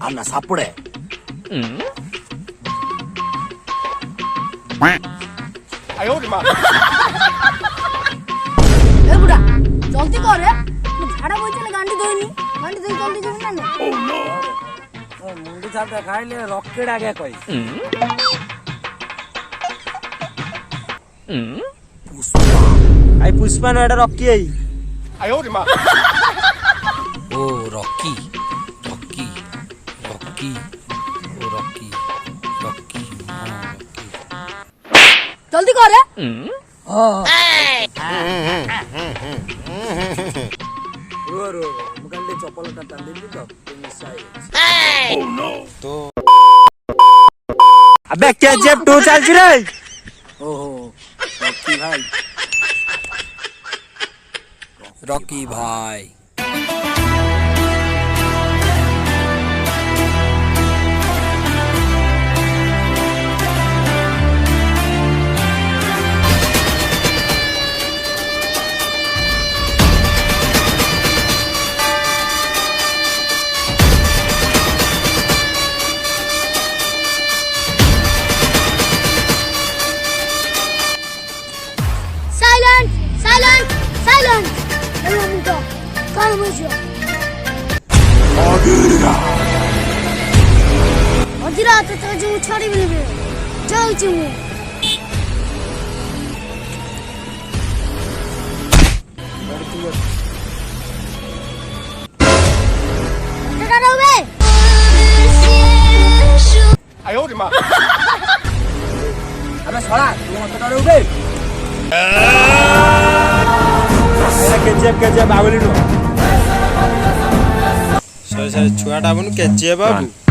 అన్న సప్పుడే বুড়া জলদি করে ঝাড়া বইছে গান্ডি ধইনি গান্ডি ধই জলদি যাবি না মুন্ডি ছাড়তে খাইলে রকেট আগে কই পুষ্পা না এটা রকি আই ও রকি রকি রকি ও রকি রকি জলদি করে মুখান্ডে চপলটা টান দিলি তো তো अबे KGF 2 चल रे ओहो রকি ভাই সাইলেন্ট সাইলেন্ট সাইলেন্ট এমনটা কার বুঝো অজিরা তো তো জু ছড়ি বলবে যাও চুমু এটা রবে अबे छोड़ा तू मत डरो बे KGF आगली नु छुआटा बन KGF बाबू